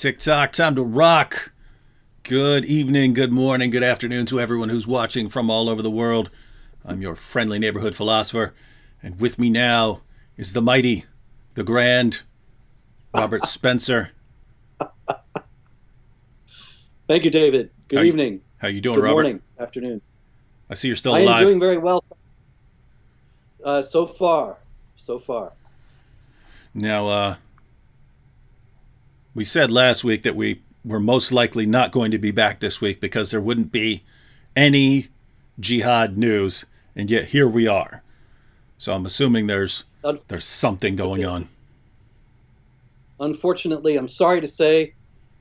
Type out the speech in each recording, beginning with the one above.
Tick-tock, time to rock. Good evening, good morning, good afternoon to everyone who's watching from all over the world. I'm your friendly neighborhood philosopher, and with me now is the mighty, the grand, Robert Spencer. Thank you, David. Good evening. How you doing, Good Robert? morning, afternoon. I see you're still I am alive. doing very well so far. Now, we said last week that we were most likely not going to be back this week because there wouldn't be any Jihad news, and yet here we are. So I'm assuming there's something going on. Unfortunately, I'm sorry to say,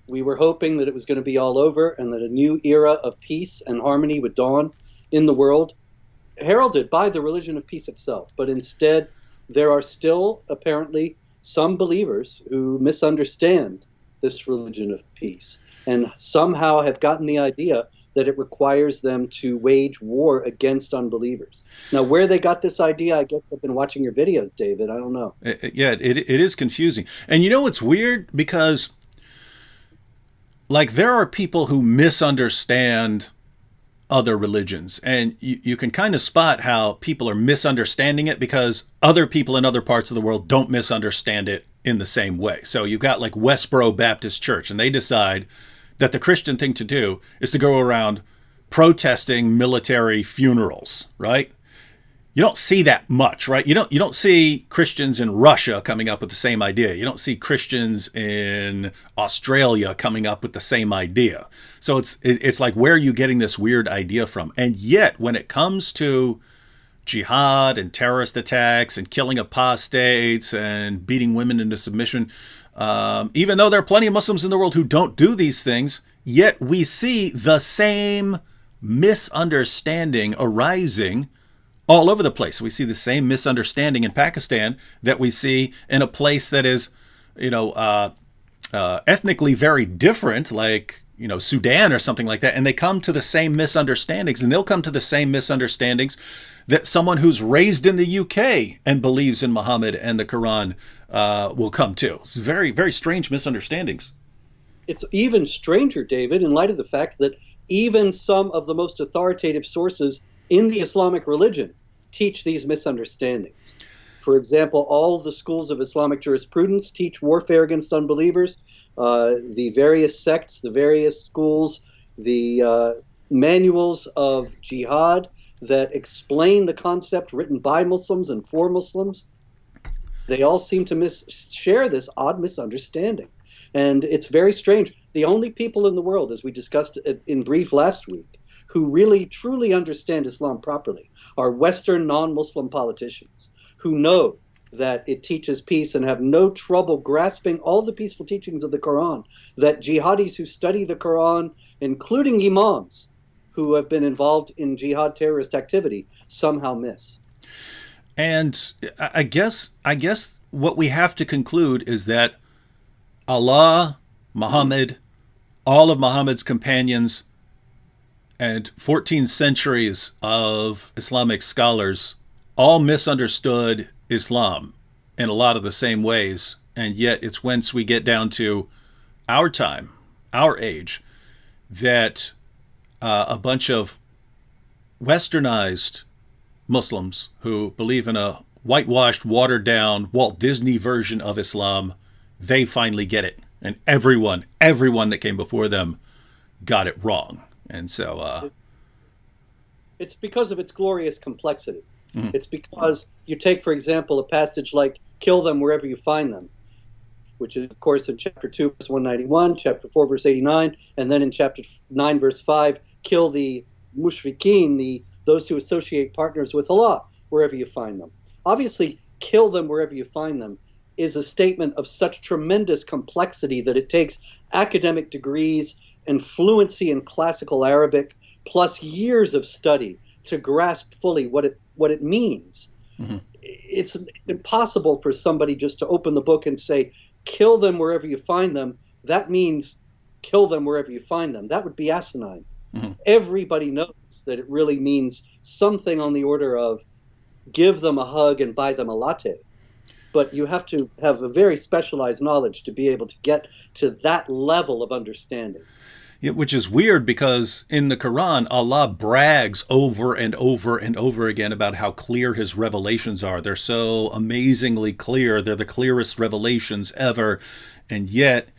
we were hoping that it was going to be all over and that a new era of peace and harmony would dawn in the world, heralded by the religion of peace itself. But instead, there are still apparently some believers who misunderstand this religion of peace and somehow have gotten the idea that it requires them to wage war against unbelievers. Now, where they got this idea, I guess I've been watching your videos, David. I don't know. It is confusing. And you know what's weird? Because, like, there are people who misunderstand other religions, and you can kind of spot how people are misunderstanding it because other people in other parts of the world don't misunderstand it in the same way. So you've got like Westboro Baptist Church, and they decide that the Christian thing to do is to go around protesting military funerals, right? You don't see that much, right? You don't see Christians in Russia coming up with the same idea. You don't see Christians in Australia coming up with the same idea. So it's like, where are you getting this weird idea from? And yet, when it comes to jihad and terrorist attacks and killing apostates and beating women into submission, even though there are plenty of Muslims in the world who don't do these things, yet we see the same misunderstanding arising all over the place. We see the same misunderstanding in Pakistan that we see in a place that is, ethnically very different, like, Sudan or something like that. And they come to the same misunderstandings, and they'll come to the same misunderstandings that someone who's raised in the UK and believes in Muhammad and the Quran will come to. It's very, very strange misunderstandings. It's even stranger, David, in light of the fact that even some of the most authoritative sources in the Islamic religion teach these misunderstandings. For example, all the schools of Islamic jurisprudence teach warfare against unbelievers. The various sects, the various schools, the manuals of jihad that explain the concept written by Muslims and for Muslims, they all seem to share this odd misunderstanding. And it's very strange. The only people in the world, as we discussed in brief last week, who really truly understand Islam properly are Western non-Muslim politicians who know that it teaches peace and have no trouble grasping all the peaceful teachings of the Quran that jihadis who study the Quran, including imams who have been involved in jihad terrorist activity, somehow miss. And I guess what we have to conclude is that Allah, Muhammad, all of Muhammad's companions, and 14 centuries of Islamic scholars all misunderstood Islam in a lot of the same ways. And yet it's once we get down to our time, our age, that a bunch of westernized Muslims who believe in a whitewashed, watered down Walt Disney version of Islam, they finally get it. And everyone that came before them got it wrong. And so it's because of its glorious complexity. Mm-hmm. It's because you take, for example, a passage like kill them wherever you find them, which is, of course, in chapter 2, verse 191, chapter 4, verse 89, and then in chapter 9, verse 5, kill the mushrikeen, those who associate partners with Allah, wherever you find them. Obviously, kill them wherever you find them is a statement of such tremendous complexity that it takes academic degrees and fluency in classical Arabic, plus years of study to grasp fully what it means. Mm-hmm. It's impossible for somebody just to open the book and say, kill them wherever you find them. That means kill them wherever you find them. That would be asinine. Mm-hmm. Everybody knows that it really means something on the order of give them a hug and buy them a latte. but you have to have a very specialized knowledge to be able to get to that level of understanding. Yeah, which is weird because in the Quran, Allah brags over and over and over again about how clear his revelations are. They're so amazingly clear. They're the clearest revelations ever. And yet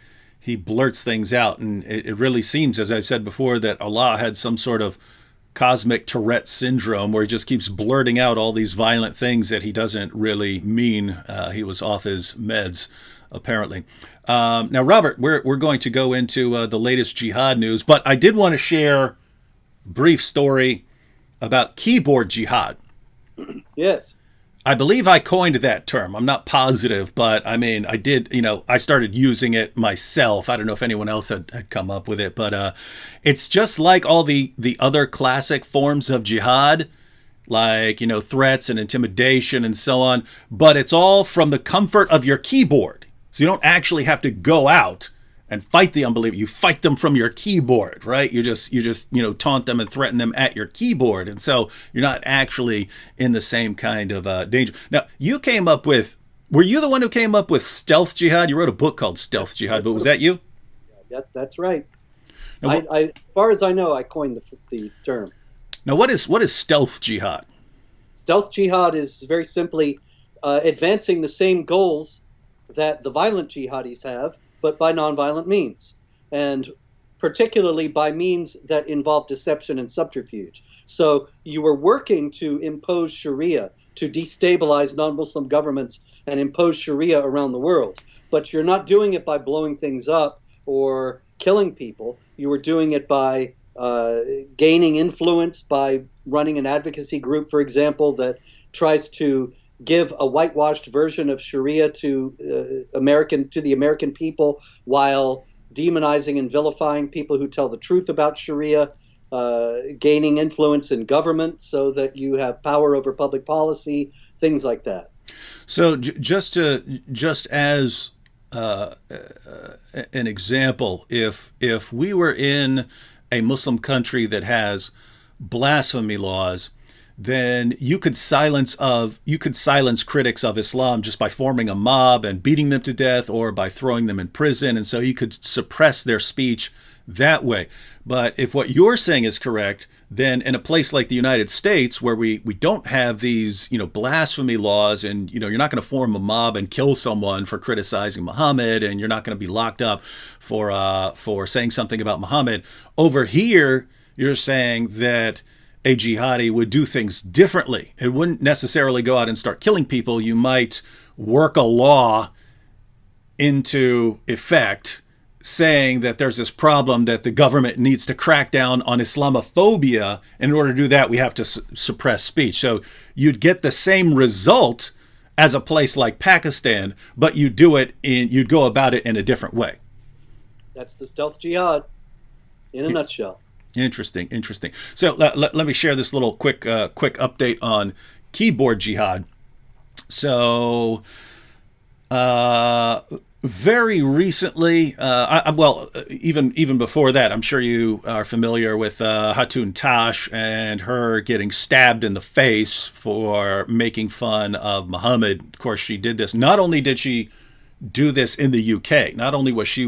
he blurts things out. And it really seems, as I've said before, that Allah had some sort of cosmic Tourette syndrome where he just keeps blurting out all these violent things that he doesn't really mean. He was off his meds, apparently. Now, Robert, we're going to go into the latest jihad news, but I did want to share a brief story about keyboard jihad. Yes. I believe I coined that term. I'm not positive, but I mean, I did, I started using it myself. I don't know if anyone else had come up with it, but it's just like all the other classic forms of jihad, like, threats and intimidation and so on, but it's all from the comfort of your keyboard. So you don't actually have to go out and fight the unbeliever. You fight them from your keyboard, right? You just taunt them and threaten them at your keyboard. And so you're not actually in the same kind of danger. Now, were you the one who came up with stealth jihad? You wrote a book called Stealth Jihad, but was that you? That's right. Now, as far as I know, I coined the term. Now, what is stealth jihad? Stealth jihad is very simply advancing the same goals that the violent jihadis have, but by nonviolent means, and particularly by means that involve deception and subterfuge. So you were working to impose Sharia, to destabilize non-Muslim governments and impose Sharia around the world, but you're not doing it by blowing things up or killing people. You were doing it by gaining influence, by running an advocacy group, for example, that tries to give a whitewashed version of Sharia to the American people while demonizing and vilifying people who tell the truth about Sharia, gaining influence in government so that you have power over public policy, things like that. So just as an example, if we were in a Muslim country that has blasphemy laws, then you could silence critics of Islam just by forming a mob and beating them to death or by throwing them in prison. And so you could suppress their speech that way. But if what you're saying is correct, then in a place like the United States where we don't have these, blasphemy laws, and, you're not going to form a mob and kill someone for criticizing Muhammad, and you're not going to be locked up for saying something about Muhammad. Over here, you're saying that a jihadi would do things differently. It wouldn't necessarily go out and start killing people. You might work a law into effect saying that there's this problem that the government needs to crack down on Islamophobia. And in order to do that, we have to suppress speech. So you'd get the same result as a place like Pakistan, but you'd go about it in a different way. That's the stealth jihad in a nutshell. Interesting. So let me share this little quick update on keyboard jihad. So very recently, even before that, I'm sure you are familiar with Hatun Tash and her getting stabbed in the face for making fun of Muhammad. Of course, she did this. Not only did she do this in the UK, not only was she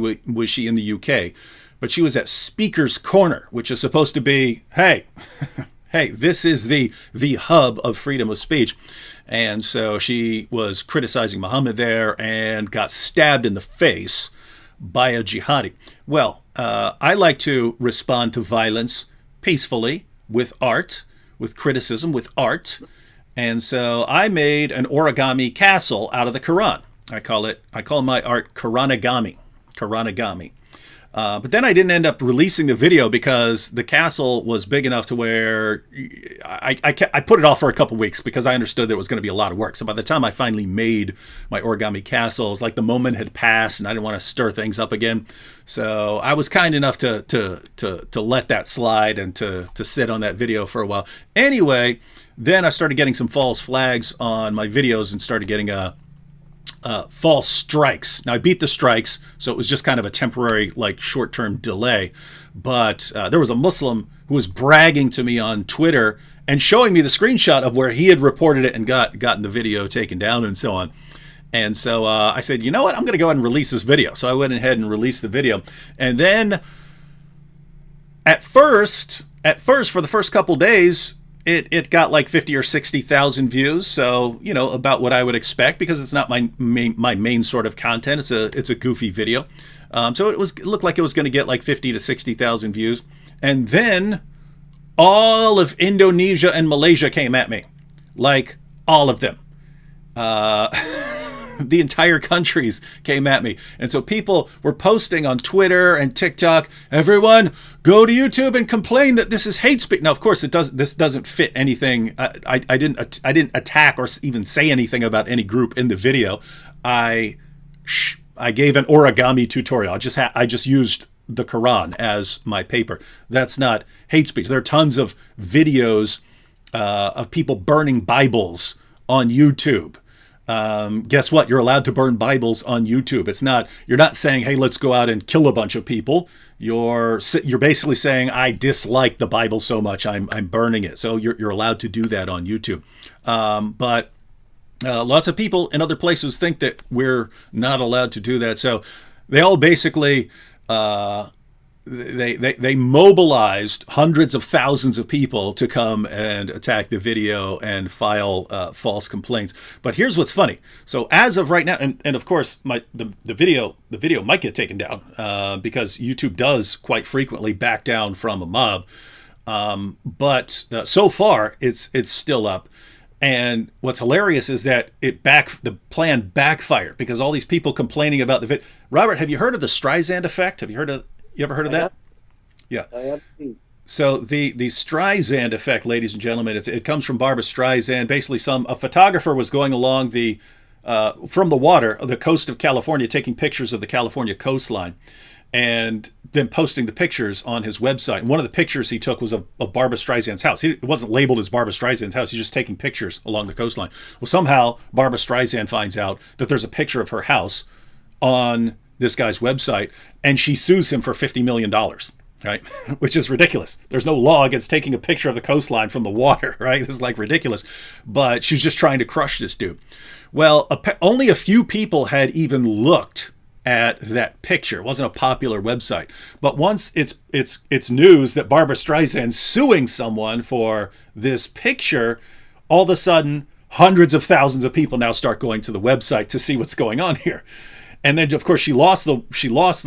in the UK, but she was at Speaker's Corner, which is supposed to be, hey, this is the hub of freedom of speech. And so she was criticizing Muhammad there and got stabbed in the face by a jihadi. Well, I like to respond to violence peacefully, with art, with criticism, with art. And so I made an origami castle out of the Quran. I call my art Quranigami. But then I didn't end up releasing the video because the castle was big enough to where I put it off for a couple weeks because I understood there was going to be a lot of work. So by the time I finally made my origami castle, it was like the moment had passed and I didn't want to stir things up again. So I was kind enough to let that slide and to sit on that video for a while. Anyway, then I started getting some false flags on my videos and started getting false strikes. Now I beat the strikes, so it was just kind of a temporary, short-term delay. But there was a Muslim who was bragging to me on Twitter and showing me the screenshot of where he had reported it and gotten the video taken down and so on. And so I said, you know what? I'm going to go ahead and release this video. So I went ahead and released the video. And then at first, for the first couple days, it got like 50 or 60,000 views. So, about what I would expect, because it's not my main sort of content. It's a goofy video. So it looked like it was going to get like 50 to 60,000 views. And then all of Indonesia and Malaysia came at me. Like all of them. The entire countries came at me. And so people were posting on Twitter and TikTok, everyone go to YouTube and complain that this is hate speech. Now, of course, this doesn't fit anything. I didn't attack or even say anything about any group in the video. I gave an origami tutorial. I just used the Quran as my paper. That's not hate speech. There are tons of videos of people burning Bibles on YouTube. Guess what? You're allowed to burn Bibles on YouTube. You're not saying, hey, let's go out and kill a bunch of people. You're basically saying, I dislike the Bible so much, I'm burning it. So you're allowed to do that on YouTube. But lots of people in other places think that we're not allowed to do that. So they all basically they mobilized hundreds of thousands of people to come and attack the video and file false complaints. But here's what's funny. So as of right now, and of course, the video might get taken down because YouTube does quite frequently back down from a mob. But so far, it's still up. And what's hilarious is that the plan backfired because all these people complaining about the video. Robert, have you heard of the Streisand effect? You ever heard of that? Yeah. I have. So the Streisand effect, ladies and gentlemen, it comes from Barbra Streisand. Basically, a photographer was going along from the water, the coast of California, taking pictures of the California coastline, and then posting the pictures on his website. And one of the pictures he took was of Barbra Streisand's house. It wasn't labeled as Barbra Streisand's house. He's just taking pictures along the coastline. Well, somehow Barbra Streisand finds out that there's a picture of her house on this guy's website, and she sues him for $50 million, right? Which is ridiculous. There's no law against taking a picture of the coastline from the water, right? This is like ridiculous. But she's just trying to crush this dude. Well, only a few people had even looked at that picture. It wasn't a popular website. But once it's news that Barbra Streisand's suing someone for this picture, all of a sudden, hundreds of thousands of people now start going to the website to see what's going on here. And then, of course, she lost the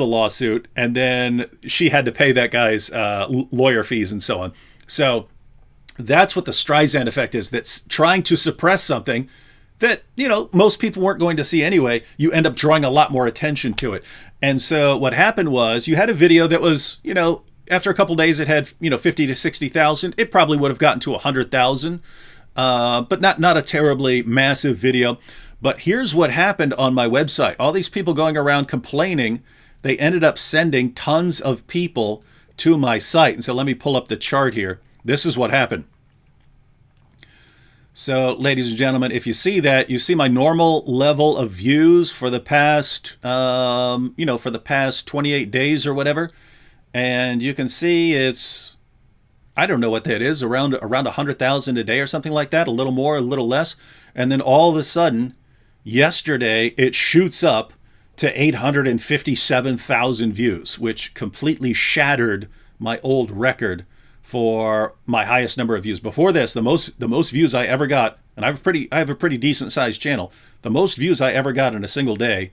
lawsuit, and then she had to pay that guy's lawyer fees and so on. So that's what the Streisand effect is. That's trying to suppress something that, most people weren't going to see anyway. You end up drawing a lot more attention to it. And so what happened was you had a video that was, after a couple of days, it had, 50 to 60,000. It probably would have gotten to 100,000, but not a terribly massive video. But here's what happened on my website. All these people going around complaining, they ended up sending tons of people to my site. And so let me pull up the chart here. This is what happened. So, ladies and gentlemen, if you see that, you see my normal level of views for the past, for the past 28 days or whatever. And you can see it's, I don't know what that is, around 100,000 a day or something like that, a little more, a little less. And then all of a sudden, yesterday, it shoots up to 857,000 views, which completely shattered my old record for my highest number of views. Before this, the most views I ever got, and I have a pretty decent sized channel. The most views I ever got in a single day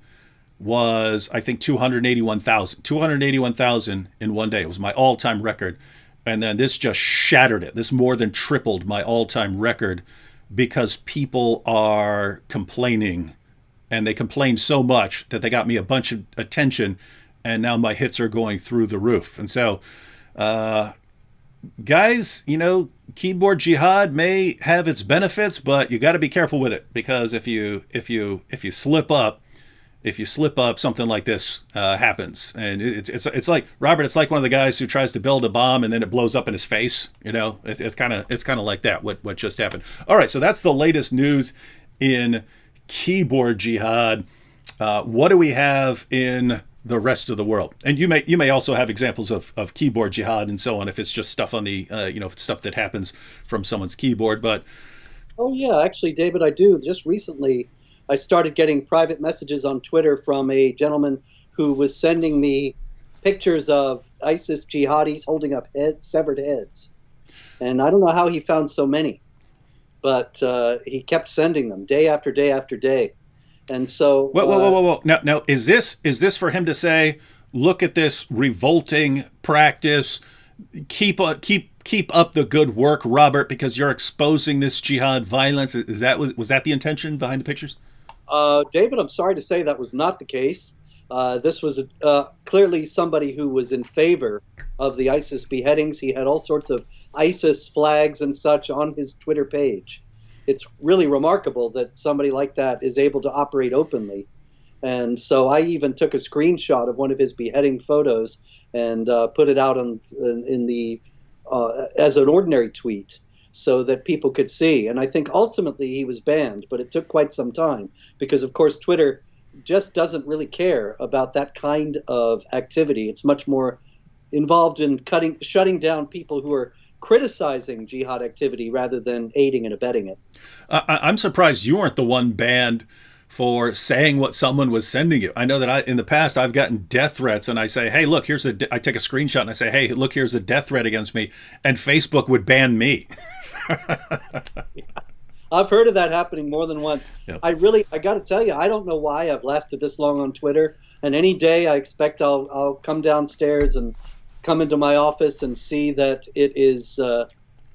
was, I think, 281,000. 281,000 in one day. It was my all-time record. And then this just shattered it. This more than tripled my all-time record because people are complaining, and they complained so much that they got me a bunch of attention, and now my hits are going through the roof. And so, guys, keyboard jihad may have its benefits, but you got to be careful with it, because if you slip up, something like this happens. And it's like, Robert, it's like one of the guys who tries to build a bomb and then it blows up in his face. It's kind of like that, what just happened. All right, so that's the latest news in keyboard jihad. What do we have in the rest of the world? And you may also have examples of keyboard jihad and so on, if it's just stuff on the, if it's stuff that happens from someone's keyboard. But oh yeah, actually, David, I do. Just recently, I started getting private messages on Twitter from a gentleman who was sending me pictures of ISIS jihadis holding up severed heads. And I don't know how he found so many, but he kept sending them day after day after day. And so, Whoa. Now, is this for him to say, look at this revolting practice, keep up the good work, Robert, because you're exposing this jihad violence? Was that the intention behind the pictures? David, I'm sorry to say that was not the case. This was clearly somebody who was in favor of the ISIS beheadings. He had all sorts of ISIS flags and such on his Twitter page. It's really remarkable that somebody like that is able to operate openly. And so I even took a screenshot of one of his beheading photos and put it out in the as an ordinary tweet so that people could see. And I think ultimately he was banned, but it took quite some time because, of course, Twitter just doesn't really care about that kind of activity. It's much more involved in shutting down people who are criticizing jihad activity rather than aiding and abetting it. I'm surprised you weren't the one banned for saying what someone was sending you. I know that in the past I've gotten death threats, and I say, "Hey, look, I take a screenshot and I say, "Hey, look, here's a death threat against me," and Facebook would ban me. I've heard of that happening more than once. Yep. I got to tell you, I don't know why I've lasted this long on Twitter. And any day I expect I'll come downstairs and come into my office and see that it is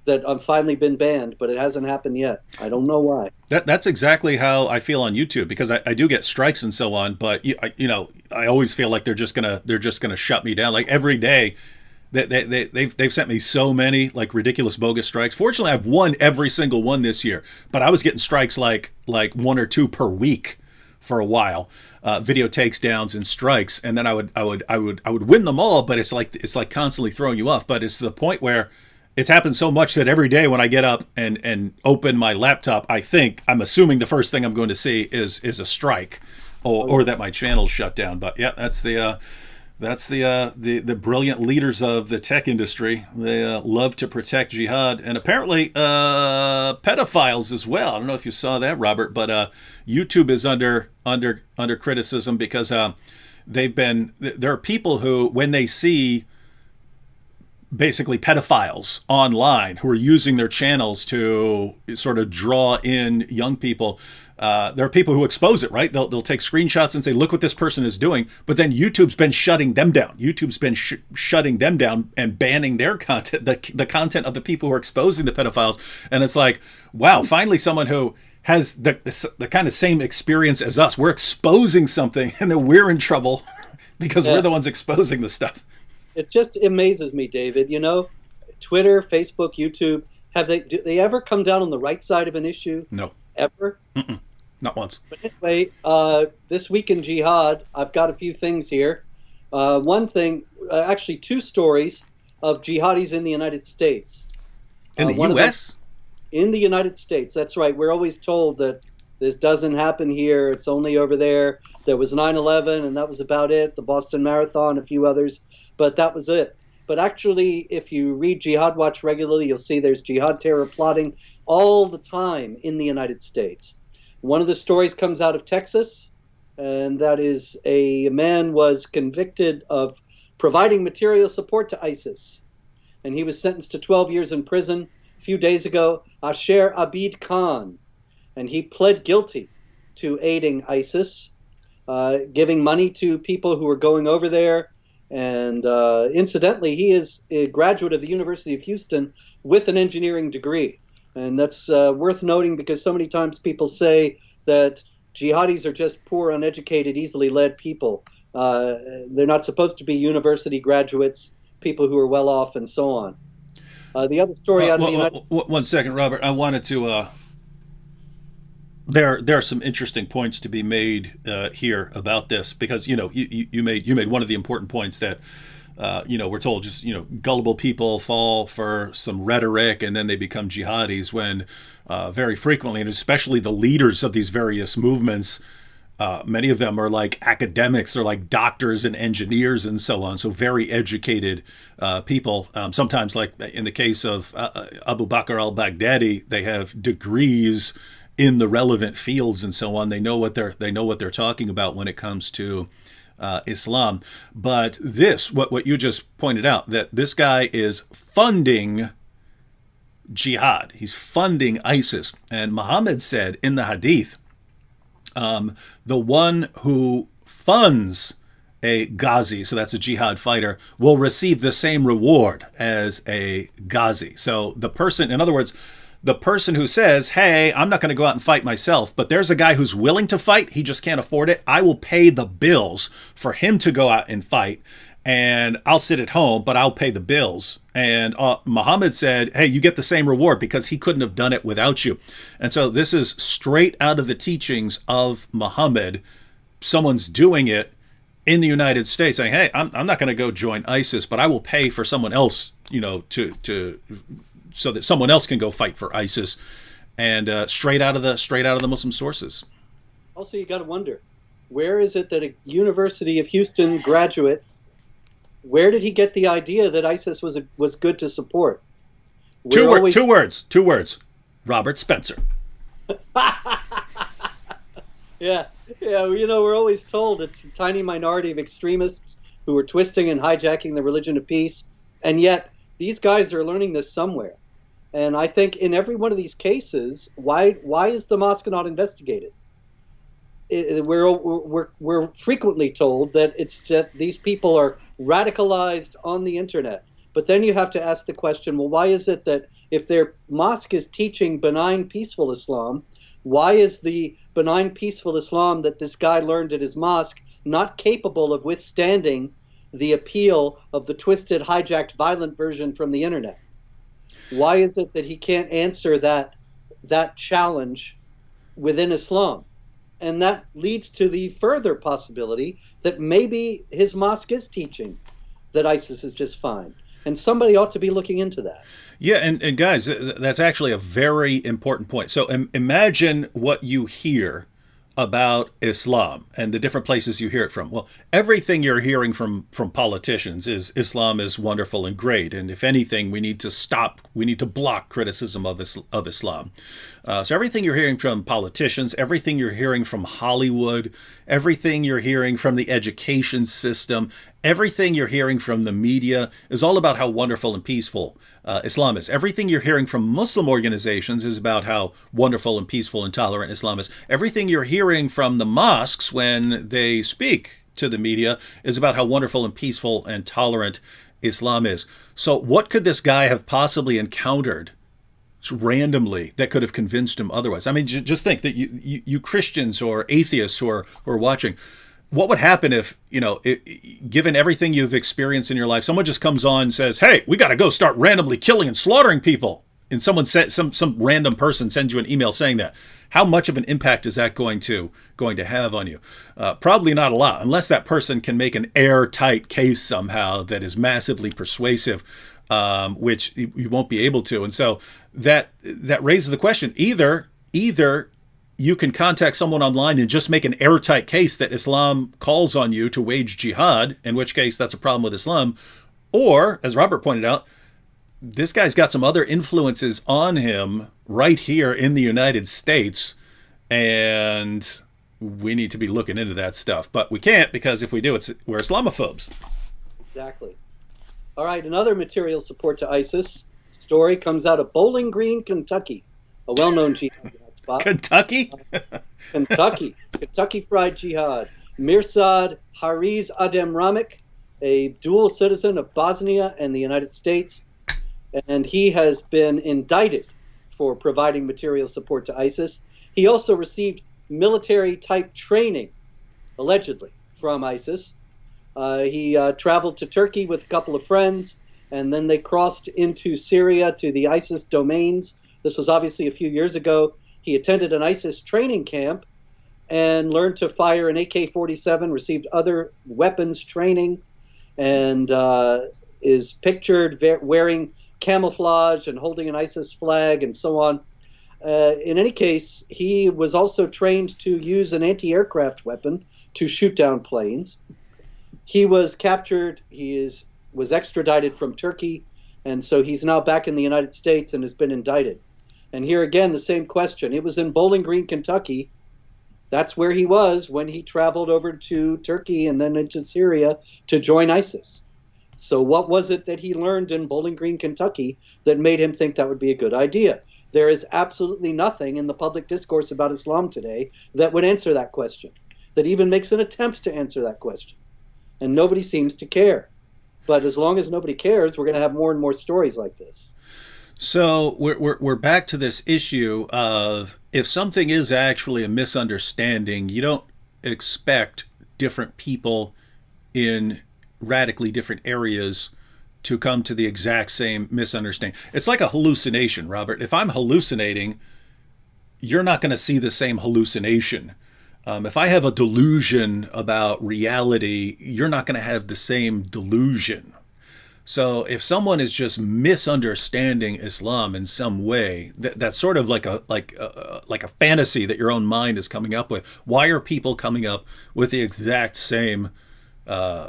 that I've finally been banned, but it hasn't happened yet. I don't know why. That's exactly how I feel on YouTube, because I do get strikes and so on, but I always feel like they're just gonna shut me down. Like every day, they've sent me so many like ridiculous bogus strikes. Fortunately, I've won every single one this year, but I was getting strikes like one or two per week for a while. Video takedowns and strikes, and then I would win them all, but it's like constantly throwing you off. But it's to the point where it's happened so much that every day when I get up and open my laptop, I'm assuming the first thing I'm going to see is a strike, or that my channel's shut down. But yeah, that's the brilliant leaders of the tech industry. They love to protect jihad, and apparently pedophiles as well. I don't know if you saw that, Robert, but YouTube is under criticism because there are people who, when they see basically pedophiles online who are using their channels to sort of draw in young people, there are people who expose it, right? They'll take screenshots and say, look what this person is doing. But then YouTube's been shutting them down. YouTube's been shutting them down and banning their content, the content of the people who are exposing the pedophiles. And it's like, wow, finally someone who has the kind of same experience as us. We're exposing something and then we're in trouble because we're the ones exposing the stuff. It just amazes me, David. Twitter, Facebook, YouTube, do they ever come down on the right side of an issue? No. Ever? Mm-mm. Not once. But anyway, this week in Jihad, I've got a few things here. One thing, actually two stories of jihadis in the United States. In the U.S.? In the United States, that's right. We're always told that this doesn't happen here. It's only over there. There was 9/11, and that was about it. The Boston Marathon, a few others, but that was it. But actually, if you read Jihad Watch regularly, you'll see there's jihad terror plotting all the time in the United States. One of the stories comes out of Texas, and that is a man was convicted of providing material support to ISIS, and he was sentenced to 12 years in prison a few days ago, Asher Abid Khan, and he pled guilty to aiding ISIS, giving money to people who were going over there. And incidentally, he is a graduate of the University of Houston with an engineering degree. And that's worth noting because so many times people say that jihadis are just poor, uneducated, easily led people. They're not supposed to be university graduates, people who are well off, and so on. The other story out of the United States. 1 second, Robert. I wanted to. There are some interesting points to be made here about this because you made one of the important points that we're told just gullible people fall for some rhetoric and then they become jihadis when very frequently, and especially the leaders of these various movements, many of them are like academics, they're like doctors and engineers and so on, so very educated people. Sometimes, like in the case of Abu Bakr al-Baghdadi, they have degrees in the relevant fields and so on. They know what they're talking about when it comes to Islam. But what you just pointed out, that this guy is funding jihad. He's funding ISIS. And Muhammad said in the hadith, the one who funds a Ghazi, so that's a jihad fighter, will receive the same reward as a Ghazi. So the person, in other words, the person who says, hey, I'm not going to go out and fight myself, but there's a guy who's willing to fight, he just can't afford it, I will pay the bills for him to go out and fight, and I'll sit at home, but I'll pay the bills. And Muhammad said, hey, you get the same reward because he couldn't have done it without you. And so this is straight out of the teachings of Muhammad. Someone's doing it in the United States, saying, hey, I'm not going to go join ISIS, but I will pay for someone else, so that someone else can go fight for ISIS, and straight out of the Muslim sources. Also, you got to wonder, where is it that a University of Houston graduate, where did he get the idea that ISIS was good to support? Two words. Robert Spencer. Yeah. We're always told it's a tiny minority of extremists who are twisting and hijacking the religion of peace, and yet these guys are learning this somewhere. And I think in every one of these cases, why is the mosque not investigated? We're frequently told that it's that these people are radicalized on the internet. But then you have to ask the question, well, why is it that if their mosque is teaching benign, peaceful Islam, why is the benign, peaceful Islam that this guy learned at his mosque not capable of withstanding the appeal of the twisted, hijacked, violent version from the internet? Why is it that he can't answer that challenge within Islam? And that leads to the further possibility that maybe his mosque is teaching that ISIS is just fine. And somebody ought to be looking into that. Yeah, and guys, that's actually a very important point. So imagine what you hear about Islam and the different places you hear it from. Well, everything you're hearing from politicians is Islam is wonderful and great, and if anything, we need to block criticism of Islam. So everything you're hearing from politicians, everything you're hearing from Hollywood, everything you're hearing from the education system, everything you're hearing from the media is all about how wonderful and peaceful Islam is. Everything you're hearing from Muslim organizations is about how wonderful and peaceful and tolerant Islam is. Everything you're hearing from the mosques when they speak to the media is about how wonderful and peaceful and tolerant Islam is. So what could this guy have possibly encountered randomly that could have convinced him otherwise? I mean, just think that you Christians or atheists who are watching, what would happen if, given everything you've experienced in your life, someone just comes on and says, hey, we got to go start randomly killing and slaughtering people. And someone said, some random person sends you an email saying that. How much of an impact is that going to have on you? Probably not a lot, unless that person can make an airtight case somehow that is massively persuasive, which you won't be able to. And so that raises the question, either you can contact someone online and just make an airtight case that Islam calls on you to wage jihad, in which case that's a problem with Islam. Or, as Robert pointed out, this guy's got some other influences on him right here in the United States, and we need to be looking into that stuff. But we can't, because if we do, we're Islamophobes. Exactly. All right, another material support to ISIS story comes out of Bowling Green, Kentucky, a well-known jihad spot. Kentucky? Kentucky Fried Jihad. Mirsad Hariz Adem Ramik, a dual citizen of Bosnia and the United States, and he has been indicted for providing material support to ISIS. He also received military-type training, allegedly, from ISIS. He traveled to Turkey with a couple of friends, and then they crossed into Syria to the ISIS domains. This was obviously a few years ago. He attended an ISIS training camp and learned to fire an AK-47, received other weapons training, and is pictured wearing camouflage and holding an ISIS flag and so on. In any case, he was also trained to use an anti-aircraft weapon to shoot down planes. He was captured. Was extradited from Turkey, and so he's now back in the United States and has been indicted. And here again, the same question. It was in Bowling Green, Kentucky. That's where he was when he traveled over to Turkey and then into Syria to join ISIS. So what was it that he learned in Bowling Green, Kentucky that made him think that would be a good idea? There is absolutely nothing in the public discourse about Islam today that would answer that question, that even makes an attempt to answer that question. And nobody seems to care. But as long as nobody cares, we're going to have more and more stories like this. So we're back to this issue of if something is actually a misunderstanding, you don't expect different people in radically different areas to come to the exact same misunderstanding. It's like a hallucination, Robert. If I'm hallucinating, you're not going to see the same hallucination. If I have a delusion about reality, you're not going to have the same delusion. So if someone is just misunderstanding Islam in some way, that's sort of like a fantasy that your own mind is coming up with. Why are people coming up with the exact same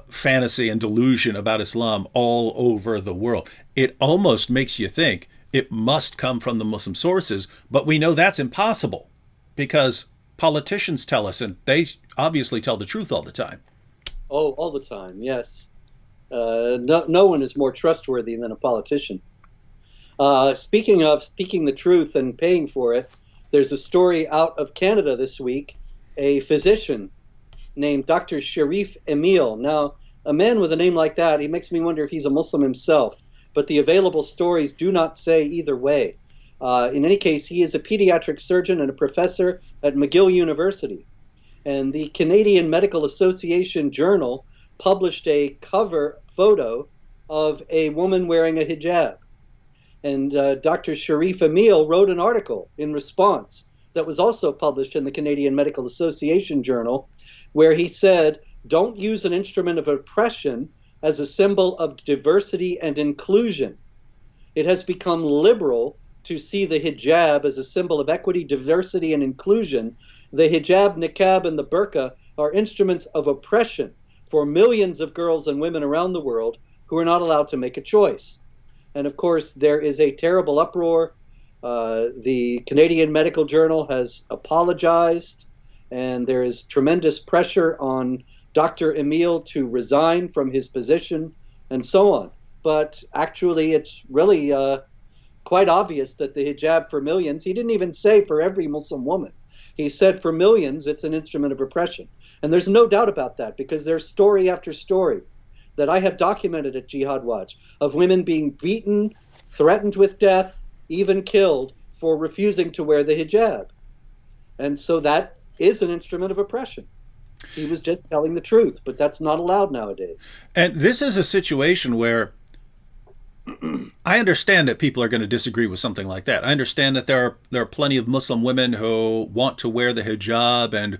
fantasy and delusion about Islam all over the world? It almost makes you think it must come from the Muslim sources, but we know that's impossible because politicians tell us, and they obviously tell the truth all the time. Oh, all the time, yes. No one is more trustworthy than a politician. Speaking of speaking the truth and paying for it, there's a story out of Canada this week. A physician named Dr. Sharif Emil. Now, a man with a name like that, he makes me wonder if he's a Muslim himself, but the available stories do not say either way. In any case, he is a pediatric surgeon and a professor at McGill University. And the Canadian Medical Association Journal published a cover photo of a woman wearing a hijab. And Dr. Sharif Emil wrote an article in response that was also published in the Canadian Medical Association Journal, where he said, don't use an instrument of oppression as a symbol of diversity and inclusion. It has become liberal to see the hijab as a symbol of equity, diversity, and inclusion. The hijab, niqab, and the burqa are instruments of oppression for millions of girls and women around the world who are not allowed to make a choice. And of course, there is a terrible uproar. The Canadian Medical Journal has apologized, and there is tremendous pressure on Dr. Emil to resign from his position, and so on. But actually, it's really quite obvious that the hijab for millions, he didn't even say for every Muslim woman. He said for millions, it's an instrument of oppression. And there's no doubt about that, because there's story after story that I have documented at Jihad Watch of women being beaten, threatened with death, even killed for refusing to wear the hijab. And so that is an instrument of oppression. He was just telling the truth, but that's not allowed nowadays. And this is a situation where I understand that people are going to disagree with something like that. I understand that there are plenty of Muslim women who want to wear the hijab and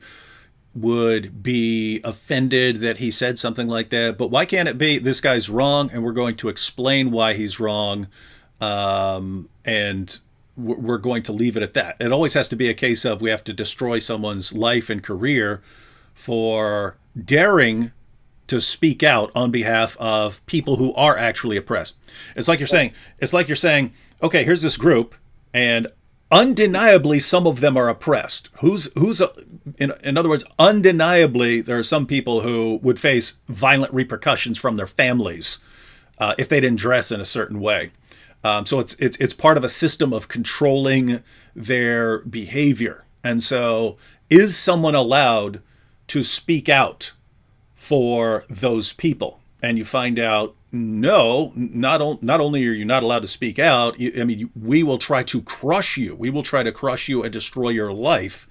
would be offended that he said something like that. But why can't it be this guy's wrong and we're going to explain why he's wrong, and we're going to leave it at that? It always has to be a case of we have to destroy someone's life and career for daring to speak out on behalf of people who are actually oppressed. It's like you're saying, okay, here's this group, and undeniably some of them are oppressed. In other words, undeniably there are some people who would face violent repercussions from their families if they didn't dress in a certain way. So it's part of a system of controlling their behavior. And so, is someone allowed to speak out for those people? And you find out, no, not only are you not allowed to speak out, we will try to crush you. We will try to crush you and destroy your life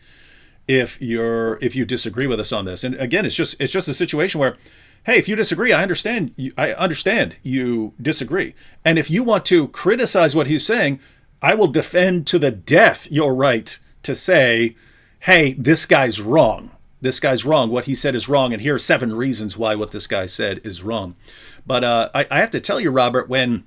if you disagree with us on this. And again, it's just a situation where, hey, if you disagree, I understand you disagree. And if you want to criticize what he's saying, I will defend to the death your right to say, hey, this guy's wrong. This guy's wrong. What he said is wrong. And here are 7 reasons why what this guy said is wrong. But I have to tell you, Robert, when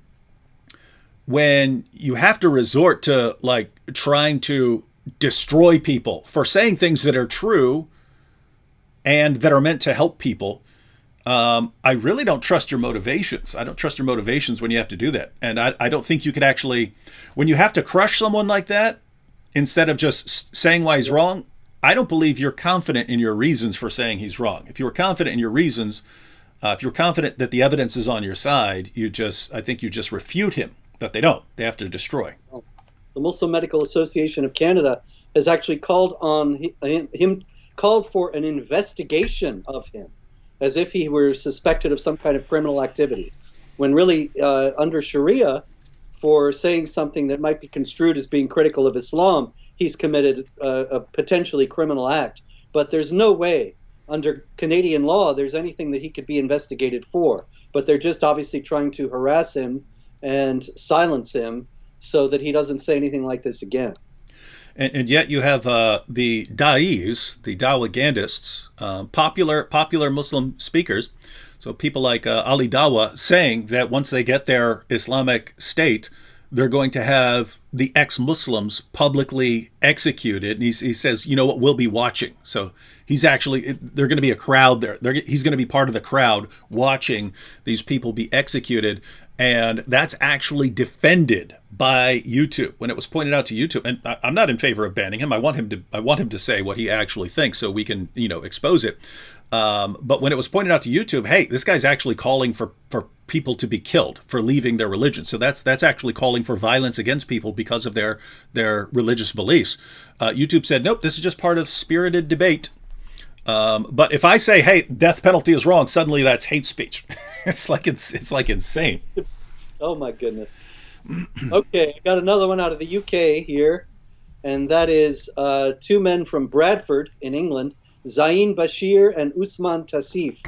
you have to resort to like trying to destroy people for saying things that are true and that are meant to help people, I really don't trust your motivations. I don't trust your motivations when you have to do that. And I don't think you could actually, when you have to crush someone like that, instead of just saying why he's wrong, I don't believe you're confident in your reasons for saying he's wrong. If you were confident in your reasons, if you're confident that the evidence is on your side, I think you just refute him. But they don't. They have to destroy. The Muslim Medical Association of Canada has actually called on him, called for an investigation of him, as if he were suspected of some kind of criminal activity, when really, under Sharia, for saying something that might be construed as being critical of Islam, he's committed a potentially criminal act. But there's no way, under Canadian law, there's anything that he could be investigated for. But they're just obviously trying to harass him and silence him so that he doesn't say anything like this again. And yet you have the da'is, the Dawagandists, popular Muslim speakers, so people like Ali Dawa, saying that once they get their Islamic state, they're going to have the ex-Muslims publicly executed. And he says, you know what, we'll be watching. So they're going to be a crowd there. He's going to be part of the crowd watching these people be executed. And that's actually defended by YouTube when it was pointed out to YouTube. And I'm not in favor of banning him. I want him to say what he actually thinks so we can, expose it. But when it was pointed out to YouTube, hey, this guy's actually calling for people to be killed for leaving their religion. So that's actually calling for violence against people because of their religious beliefs. YouTube said, nope, this is just part of spirited debate. But if I say, hey, death penalty is wrong, suddenly that's hate speech. it's like insane. Oh my goodness. Okay, I got another one out of the UK here, and that is two men from Bradford in England, Zain Bashir and Usman Tassif,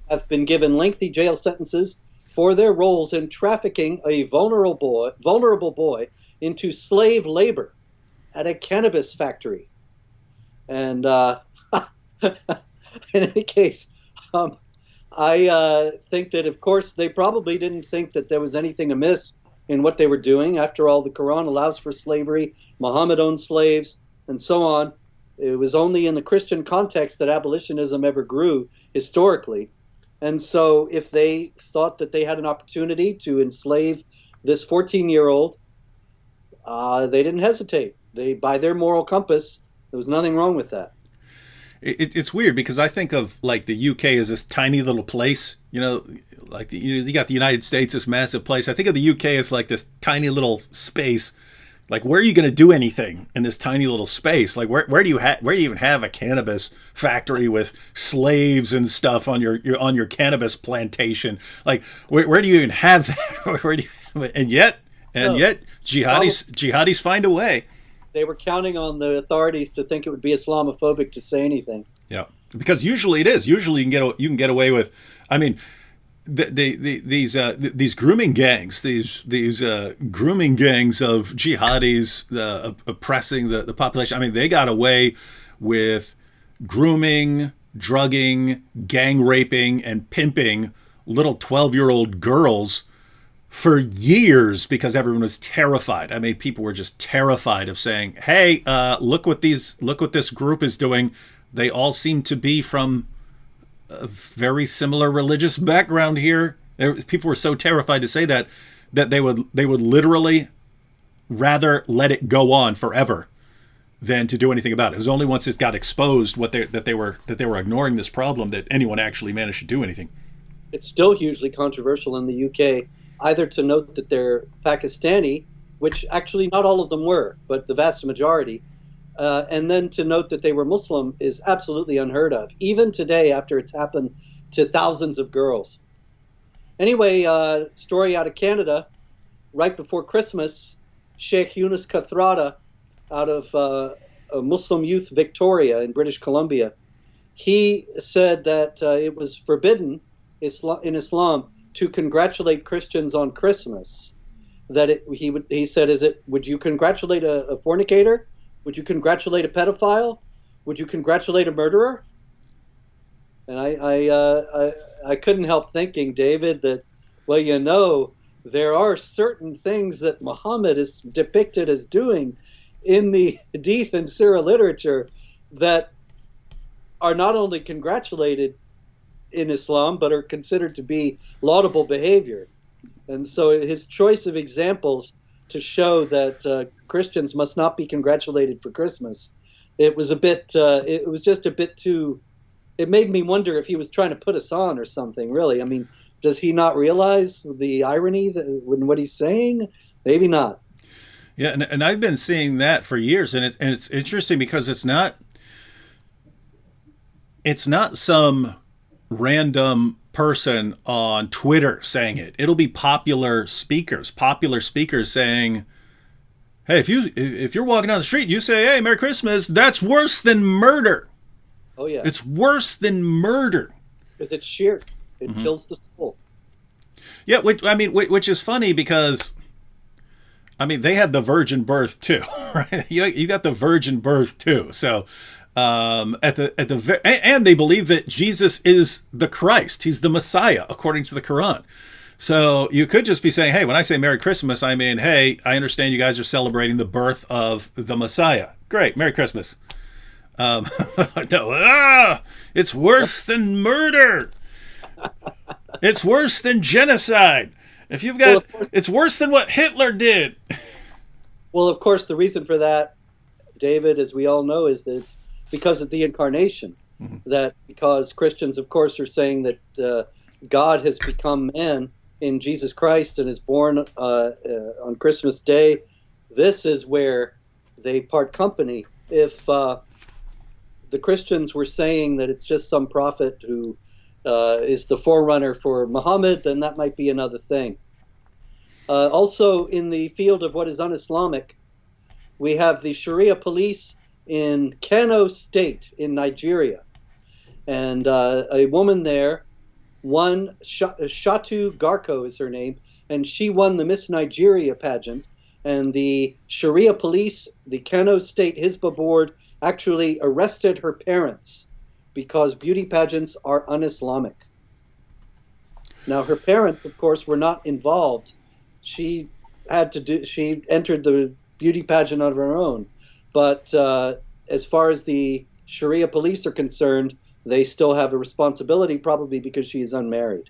have been given lengthy jail sentences for their roles in trafficking a vulnerable boy into slave labor at a cannabis factory. And in any case, I think that, of course, they probably didn't think that there was anything amiss in what they were doing. After all, the Quran allows for slavery, Muhammad owned slaves, and so on. It was only in the Christian context that abolitionism ever grew historically. And so if they thought that they had an opportunity to enslave this 14-year-old, they didn't hesitate. By their moral compass, there was nothing wrong with that. It's weird because I think of like the UK as this tiny little place, like you got the United States, this massive place. I think of the UK as like this tiny little space. Like, where are you going to do anything in this tiny little space? Like, where do you even have a cannabis factory with slaves and stuff on your cannabis plantation? Like, where do you even have that? Where do you have it? And yet jihadis find a way. They were counting on the authorities to think it would be Islamophobic to say anything. Yeah, because usually it is. Usually you can get away with. I mean, these grooming gangs, these grooming gangs of jihadis oppressing the population. I mean, they got away with grooming, drugging, gang raping, and pimping little 12-year-old girls for years because everyone was terrified. I mean, people were just terrified of saying, "Hey, look what this group is doing." They all seem to be from a very similar religious background here. People were so terrified to say that they would literally rather let it go on forever than to do anything about it. It was only once it got exposed that they were ignoring this problem that anyone actually managed to do anything. It's still hugely controversial in the UK, either to note that they're Pakistani, which actually not all of them were, but the vast majority, and then to note that they were Muslim is absolutely unheard of, even today after it's happened to thousands of girls. Anyway, story out of Canada, right before Christmas, Sheikh Yunus Kathrada out of Muslim Youth Victoria in British Columbia, he said that it was forbidden in Islam to congratulate Christians on Christmas. That he said, would you congratulate a fornicator? Would you congratulate a pedophile? Would you congratulate a murderer? And I couldn't help thinking, David, that, well, there are certain things that Muhammad is depicted as doing in the Hadith and Sirah literature that are not only congratulated in Islam, but are considered to be laudable behavior. And so his choice of examples to show that Christians must not be congratulated for Christmas, it was just a bit too. It made me wonder if he was trying to put us on or something. Really, I mean, does he not realize the irony in what he's saying? Maybe not. Yeah, and I've been seeing that for years, and it's interesting because it's not some random person on Twitter saying it. It'll be popular speakers saying, "Hey, if you're walking down the street and you say, 'Hey, Merry Christmas,' that's worse than murder." Oh yeah, it's worse than murder because it's shirk. It kills the soul. Yeah, which is funny because, I mean, they had the virgin birth too, right? You got the virgin birth too. So, and they believe that Jesus is the Christ. He's the Messiah, according to the Quran. So you could just be saying, hey, when I say Merry Christmas, I mean, hey, I understand you guys are celebrating the birth of the Messiah. Great, Merry Christmas. No, it's worse than murder. It's worse than genocide. If you've got, it's worse than what Hitler did. Well, of course, the reason for that, David, as we all know, is that it's because of the incarnation. That because Christians, of course, are saying that God has become man in Jesus Christ and is born on Christmas Day. This is where they part company. If the Christians were saying that it's just some prophet who is the forerunner for Muhammad, then that might be another thing. Also, in the field of what is un-Islamic, we have the Sharia police in Kano State in Nigeria. And a woman there won, Shatu Garko is her name, and she won the Miss Nigeria pageant. And the Sharia police, the Kano State Hizbah Board, actually arrested her parents because beauty pageants are un-Islamic. Now, her parents, of course, were not involved. She entered the beauty pageant on her own. But as far as the Sharia police are concerned, they still have a responsibility, probably because she is unmarried.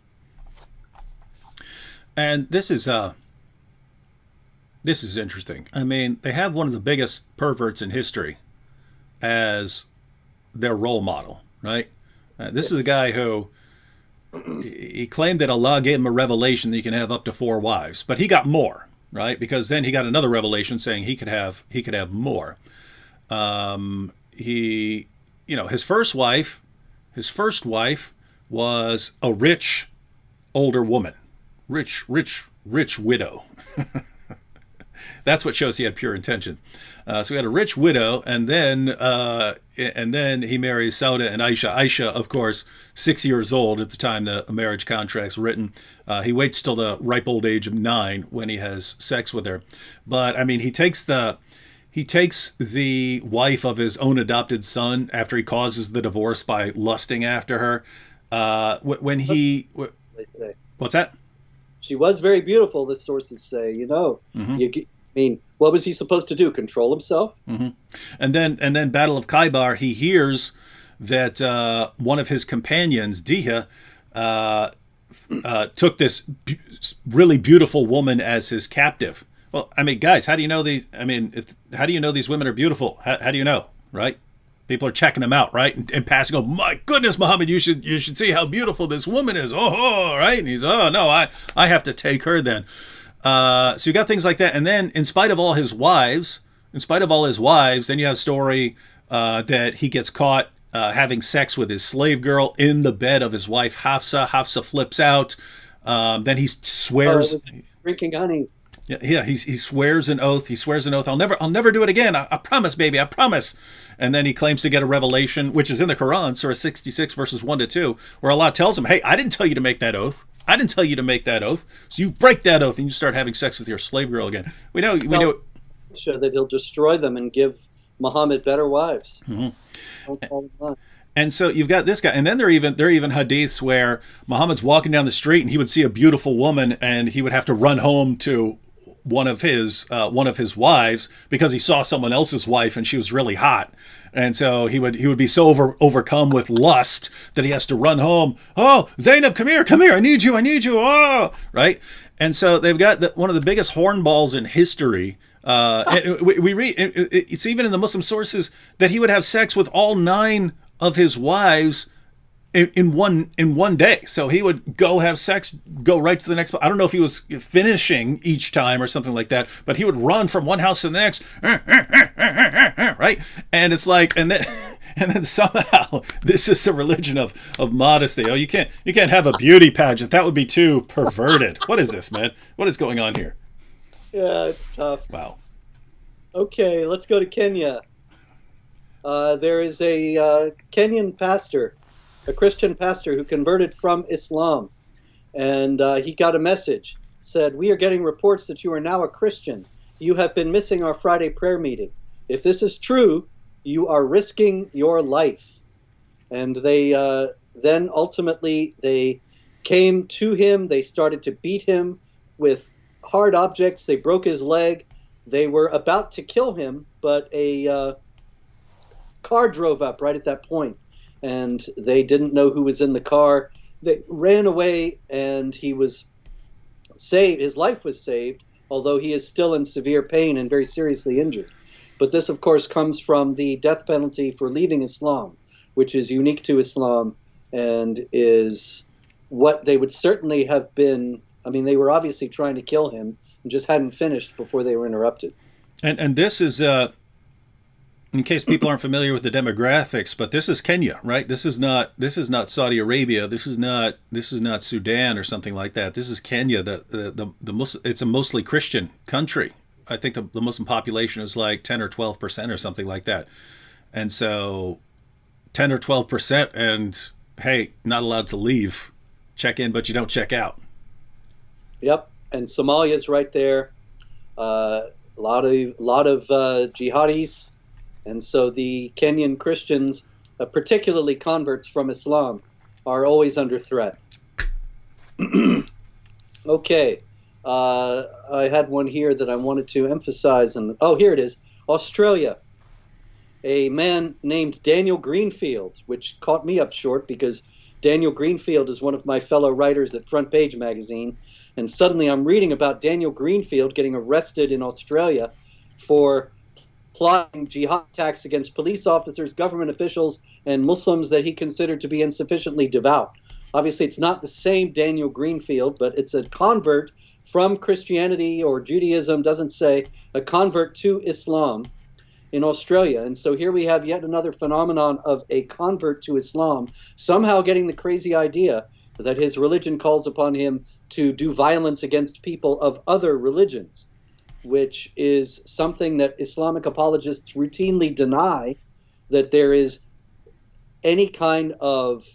And this is interesting. I mean, they have one of the biggest perverts in history as their role model, right? This is a guy who he claimed that Allah gave him a revelation that you can have up to 4 wives, but he got more, right? Because then he got another revelation saying he could have more. His first wife was a rich older woman, rich widow. That's what shows he had pure intention. So he had a rich widow, and then he marries Sauda and Aisha. Aisha, of course, 6 years old at the time the marriage contract's written. He waits till the ripe old age of 9 when he has sex with her. But I mean, he takes the wife of his own adopted son after he causes the divorce by lusting after her. What's that? She was very beautiful, the sources say. What was he supposed to do? Control himself? Mm-hmm. And then Battle of Khaybar, he hears that one of his companions, Diha, took this really beautiful woman as his captive. Well, I mean, guys, how do you know these? I mean, how do you know these women are beautiful? How do you know, right? People are checking them out, right? And passing, oh my goodness, Muhammad, you should see how beautiful this woman is. Oh, right? And he's, oh no, I have to take her then. So you got things like that, and then in spite of all his wives, then you have a story that he gets caught having sex with his slave girl in the bed of his wife Hafsa. Hafsa flips out. Then he swears, drinking honey. Yeah, he swears an oath. I'll never do it again. I promise, baby, I promise. And then he claims to get a revelation, which is in the Quran, Surah 66, verses 1-2, where Allah tells him, hey, I didn't tell you to make that oath. So you break that oath and you start having sex with your slave girl again. We know sure that he'll destroy them and give Muhammad better wives. Mm-hmm. And so you've got this guy, and then there are even hadiths where Muhammad's walking down the street and he would see a beautiful woman and he would have to run home to one of his wives because he saw someone else's wife and she was really hot, and so he would be so overcome with lust that he has to run home. Oh, Zainab, come here, I need you, oh, right. And so they've got one of the biggest hornballs in history. We read it's even in the Muslim sources that he would have sex with all 9 of his wives in one day. So he would go have sex, go right to the next. I don't know if he was finishing each time or something like that, but he would run from one house to the next, right? And it's like, and then somehow this is the religion of modesty. Oh, you can't have a beauty pageant. That would be too perverted. What is this, man? What is going on here? Yeah, it's tough. Wow. Okay, let's go to Kenya. There is a Kenyan pastor, a Christian pastor who converted from Islam, and he got a message. Said, "We are getting reports that you are now a Christian. You have been missing our Friday prayer meeting. If this is true, you are risking your life." And they then ultimately they came to him. They started to beat him with hard objects. They broke his leg. They were about to kill him, but a car drove up right at that point, and they didn't know who was in the car. They ran away, and he was saved. His life was saved, although he is still in severe pain and very seriously injured. But this, of course, comes from the death penalty for leaving Islam, which is unique to Islam and is what they would certainly have been. I mean, they were obviously trying to kill him and just hadn't finished before they were interrupted. And this is, in case people aren't familiar with the demographics, but this is Kenya, right? This is not Saudi Arabia. This is not Sudan or something like that. This is Kenya. The Muslim, it's a mostly Christian country. I think the Muslim population is like 10 or 12% or something like that. And so 10 or 12%, and hey, not allowed to leave. Check in, but you don't check out. Yep, and Somalia's right there. A lot of jihadis, and so the Kenyan Christians, particularly converts from Islam, are always under threat. Okay, I had one here that I wanted to emphasize, and here it is. Australia. A man named Daniel Greenfield, which caught me up short because Daniel Greenfield is one of my fellow writers at Front Page magazine. And suddenly I'm reading about Daniel Greenfield getting arrested in Australia for plotting jihad attacks against police officers, government officials, and Muslims that he considered to be insufficiently devout. Obviously, it's not the same Daniel Greenfield, but it's a convert from Christianity or Judaism, doesn't say, a convert to Islam in Australia. And so here we have yet another phenomenon of a convert to Islam somehow getting the crazy idea that his religion calls upon him to do violence against people of other religions, which is something that Islamic apologists routinely deny, that there is any kind of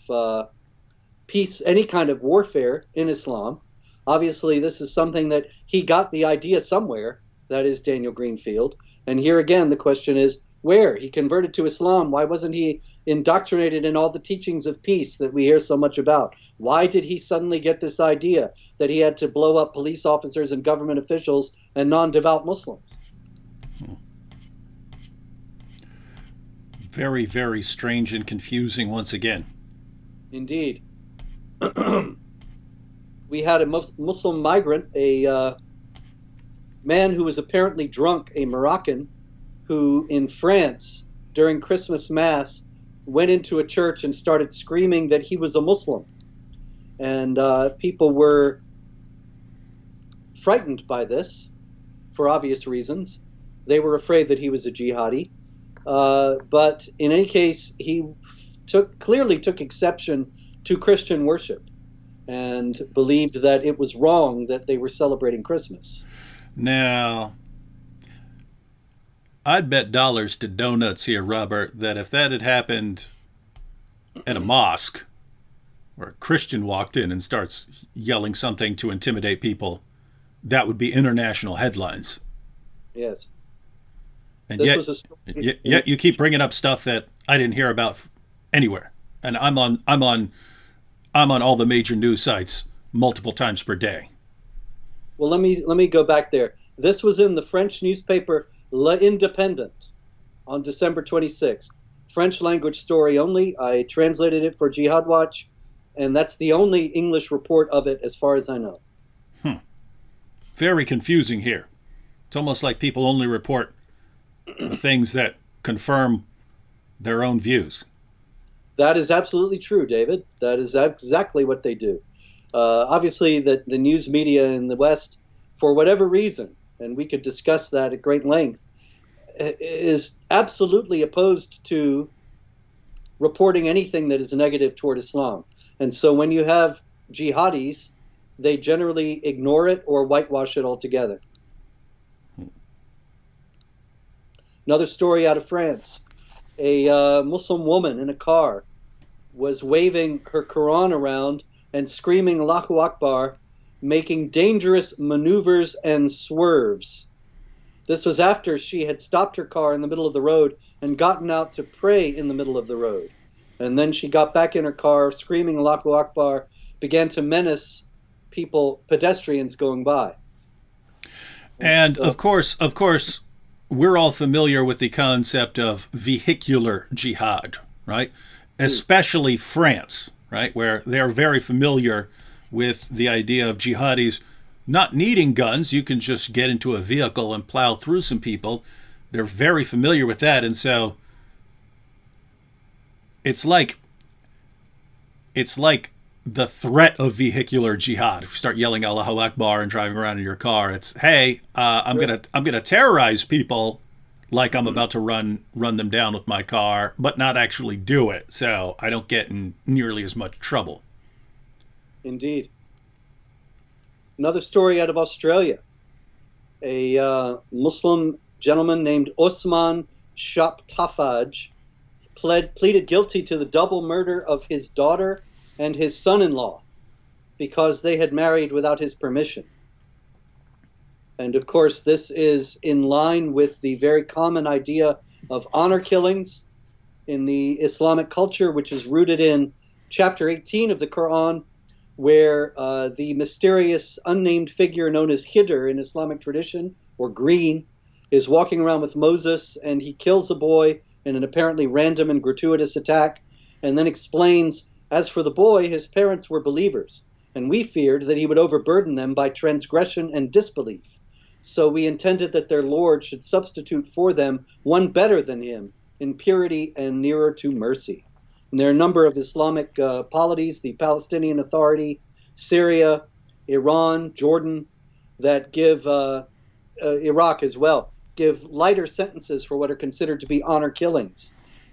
peace, any kind of warfare in Islam. Obviously, this is something that he got the idea somewhere, that is Daniel Greenfield. And here again, the question is, where? He converted to Islam. Why wasn't he indoctrinated in all the teachings of peace that we hear so much about? Why did he suddenly get this idea that he had to blow up police officers and government officials and non-devout Muslims? Very, very strange and confusing once again. Indeed. We had a Muslim migrant, a man who was apparently drunk, a Moroccan, who in France during Christmas Mass went into a church and started screaming that he was a Muslim. And people were frightened by this for obvious reasons. They were afraid that he was a jihadi. But in any case, he clearly took exception to Christian worship and believed that it was wrong that they were celebrating Christmas. Now, I'd bet dollars to donuts here, Robert, that if that had happened at a mosque where a Christian walked in and starts yelling something to intimidate people, that would be international headlines. Yes. And yet you keep bringing up stuff that I didn't hear about anywhere. And I'm on all the major news sites multiple times per day. Well, let me go back there. This was in the French newspaper L'Independent on December 26th. French language story only. I translated it for Jihad Watch, and that's the only English report of it as far as I know. Very confusing here. It's almost like people only report things that confirm their own views. That is absolutely true, David. That is exactly what they do. Obviously, the news media in the West, for whatever reason, and we could discuss that at great length, is absolutely opposed to reporting anything that is negative toward Islam. And so when you have jihadis, they generally ignore it or whitewash it altogether. Another story out of France. A Muslim woman in a car was waving her Quran around and screaming Allahu Akbar, making dangerous maneuvers and swerves. This was after she had stopped her car in the middle of the road and gotten out to pray in the middle of the road. And then she got back in her car, screaming Allahu Akbar, began to menace people, pedestrians going by. And of course, we're all familiar with the concept of vehicular jihad, right? Especially France, right? Where they're very familiar with the idea of jihadis not needing guns. You can just get into a vehicle and plow through some people. They're very familiar with that. And so it's like the threat of vehicular jihad. If you start yelling Allahu Akbar and driving around in your car, it's, hey, I'm gonna terrorize people like I'm about to run them down with my car, but not actually do it, so I don't get in nearly as much trouble. Indeed. Another story out of Australia. A Muslim gentleman named Osman Shaptafaj pleaded guilty to the double murder of his daughter and his son-in-law because they had married without his permission. And of course, this is in line with the very common idea of honor killings in the Islamic culture, which is rooted in chapter 18 of the Quran, where the mysterious unnamed figure known as Khidr in Islamic tradition, or Green, is walking around with Moses, and he kills a boy in an apparently random and gratuitous attack, and then explains, as for the boy, his parents were believers, and we feared that he would overburden them by transgression and disbelief. So we intended that their Lord should substitute for them one better than him in purity and nearer to mercy. And there are a number of Islamic polities, the Palestinian Authority, Syria, Iran, Jordan, that give, Iraq as well, give lighter sentences for what are considered to be honor killings.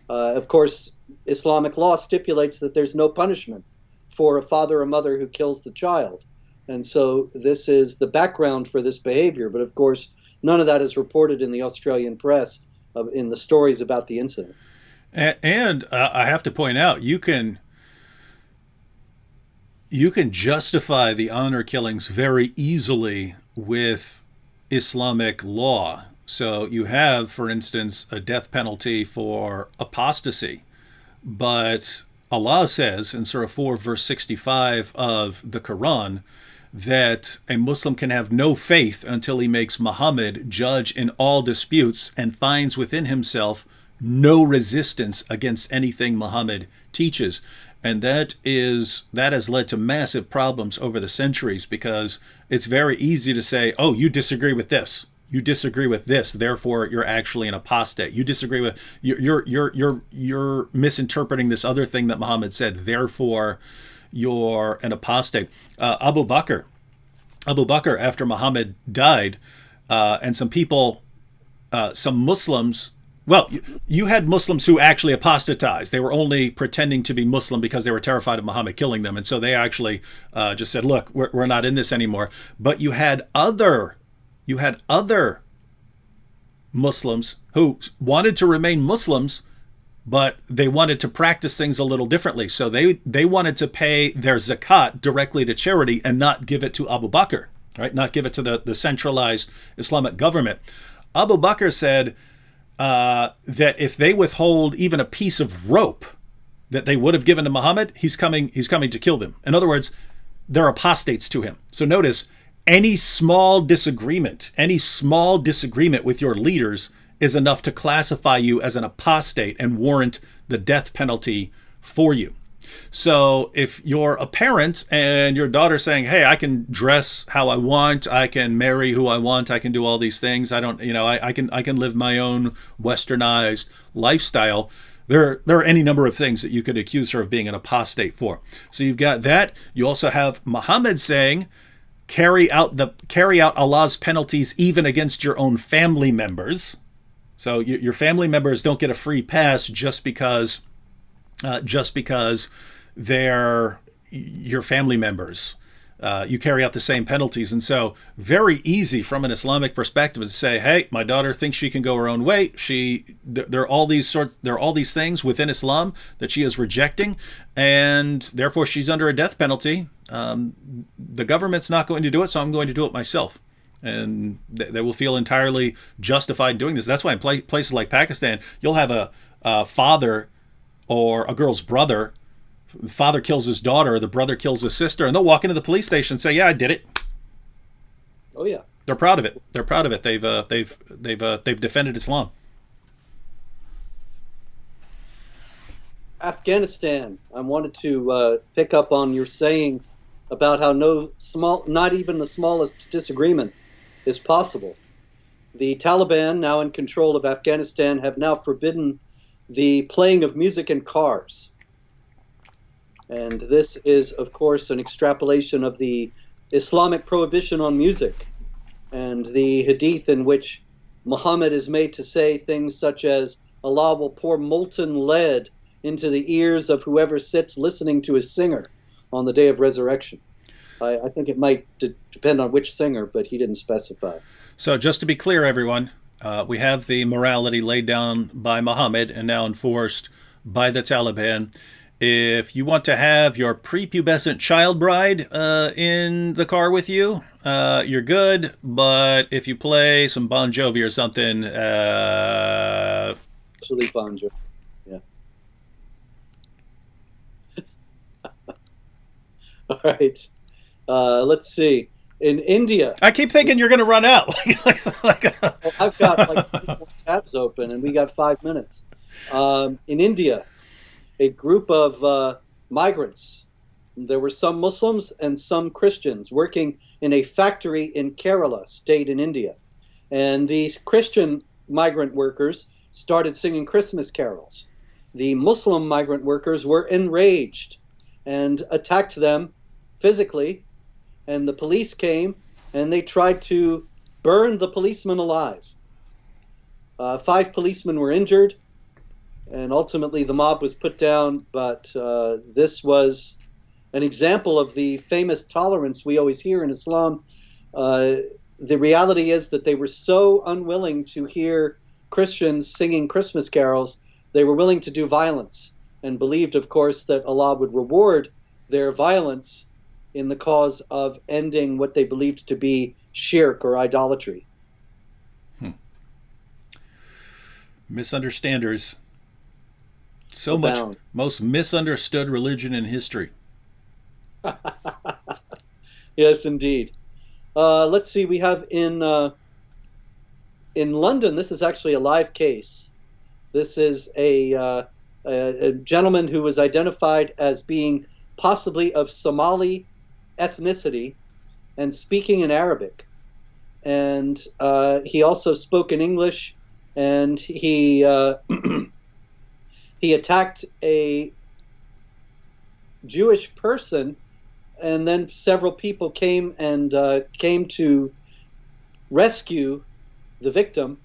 Of course, Islamic law stipulates that there's no punishment for a father or mother who kills the child. And so this is the background for this behavior. But of course, none of that is reported in the Australian press in the stories about the incident. And I have to point out, you can justify the honor killings very easily with Islamic law. So you have, for instance, a death penalty for apostasy. But Allah says in Surah 4, verse 65 of the Quran, that a Muslim can have no faith until he makes Muhammad judge in all disputes and finds within himself no resistance against anything Muhammad teaches. And that has led to massive problems over the centuries, because it's very easy to say, oh, you disagree with this. You disagree with this, therefore you're actually an apostate. You disagree with you're misinterpreting this other thing that Muhammad said, therefore you're an apostate. Abu Bakr, after Muhammad died, and some people, some Muslims, well, you had Muslims who actually apostatized. They were only pretending to be Muslim because they were terrified of Muhammad killing them. And so they actually just said, look, we're not in this anymore. But you had other Muslims who wanted to remain Muslims, but they wanted to practice things a little differently. So they wanted to pay their zakat directly to charity and not give it to Abu Bakr, right? Not give it to the centralized Islamic government. Abu Bakr said that if they withhold even a piece of rope that they would have given to Muhammad, he's coming to kill them. In other words, they're apostates to him. So notice, any small disagreement with your leaders is enough to classify you as an apostate and warrant the death penalty for you. So if you're a parent and your daughter's saying, hey, I can dress how I want, I can marry who I want, I can do all these things, I don't, I can live my own westernized lifestyle, there are any number of things that you could accuse her of being an apostate for. So you've got that. You also have Muhammad saying, carry out Allah's penalties even against your own family members. So your family members don't get a free pass just because they're your family members. You carry out the same penalties. And so very easy from an Islamic perspective to say, hey, my daughter thinks she can go her own way. There are all these things within Islam that she is rejecting, and therefore she's under a death penalty. The government's not going to do it, so I'm going to do it myself. And they will feel entirely justified doing this. That's why in places like Pakistan, you'll have a father or a girl's brother. The father kills his daughter, the brother kills his sister, and they'll walk into the police station and say, yeah, I did it. Oh yeah. They're proud of it. They're proud of it. They've defended Islam. Afghanistan. I wanted to pick up on your saying about how not even the smallest disagreement is possible. The Taliban, now in control of Afghanistan, have now forbidden the playing of music in cars. And this is, of course, an extrapolation of the Islamic prohibition on music and the hadith in which Muhammad is made to say things such as, Allah will pour molten lead into the ears of whoever sits listening to his singer on the day of resurrection. I think it might depend on which singer, but he didn't specify. So just to be clear, everyone, we have the morality laid down by Muhammad and now enforced by the Taliban. If you want to have your prepubescent child bride in the car with you, you're good. But if you play some Bon Jovi or something, Actually, Bon Jovi, yeah. All right. Let's see. In India, I keep thinking you're going to run out. I've got like 4 tabs open, and we got 5 minutes. In India, a group of migrants. There were some Muslims and some Christians working in a factory in Kerala, state in India. And these Christian migrant workers started singing Christmas carols. The Muslim migrant workers were enraged and attacked them physically. And the police came and they tried to burn the policemen alive. 5 policemen were injured. And ultimately, the mob was put down, but this was an example of the famous tolerance we always hear in Islam. The reality is that they were so unwilling to hear Christians singing Christmas carols, they were willing to do violence and believed, of course, that Allah would reward their violence in the cause of ending what they believed to be shirk or idolatry. Misunderstanders. So Abound. much most misunderstood religion in history. Yes, indeed. Let's see. We have in London. This is actually a live case. This is a gentleman who was identified as being possibly of Somali ethnicity and speaking in Arabic, and he also spoke in English, and he he attacked a Jewish person, and then several people came to rescue the victim,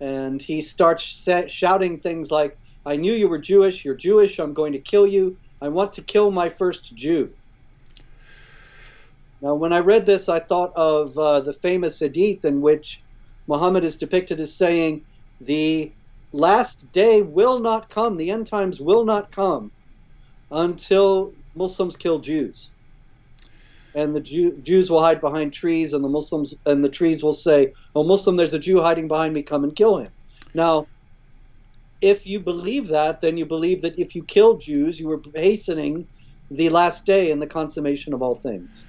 and he starts shouting things like, I knew you were Jewish, you're Jewish, I'm going to kill you, I want to kill my first Jew. Now, when I read this, I thought of the famous hadith in which Muhammad is depicted as saying, the last day will not come, the end times will not come until Muslims kill Jews. And the Jews will hide behind trees, and the Muslims and the trees will say, oh, Muslim, there's a Jew hiding behind me, come and kill him. Now, if you believe that, then you believe that if you kill Jews, you are hastening the last day and the consummation of all things.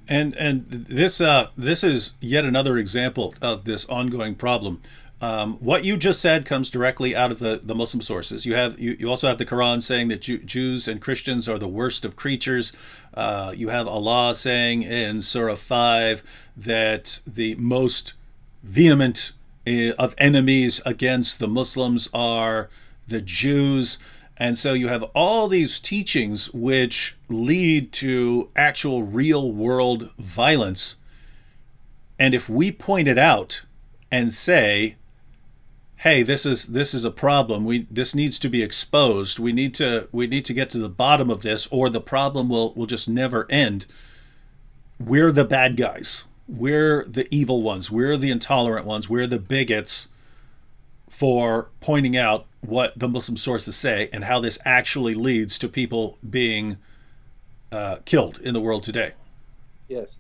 And this is yet another example of this ongoing problem. What you just said comes directly out of the Muslim sources. You also have the Quran saying that Jews and Christians are the worst of creatures. You have Allah saying in Surah 5 that the most vehement of enemies against the Muslims are the Jews. And so you have all these teachings which lead to actual real world violence. And if we point it out and say, hey, this is a problem. This needs to be exposed. We need to get to the bottom of this, or the problem will just never end. We're the bad guys. We're the evil ones. We're the intolerant ones. We're the bigots for pointing out what the Muslim sources say and how this actually leads to people being killed in the world today. Yes.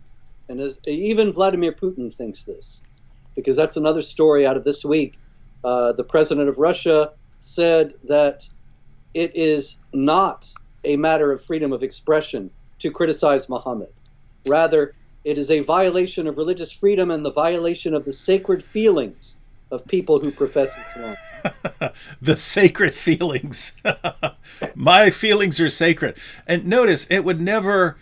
And even Vladimir Putin thinks this, because that's another story out of this week. The president of Russia said that it is not a matter of freedom of expression to criticize Muhammad. Rather, it is a violation of religious freedom and the violation of the sacred feelings of people who profess Islam. The sacred feelings. My feelings are sacred. And notice, it would never.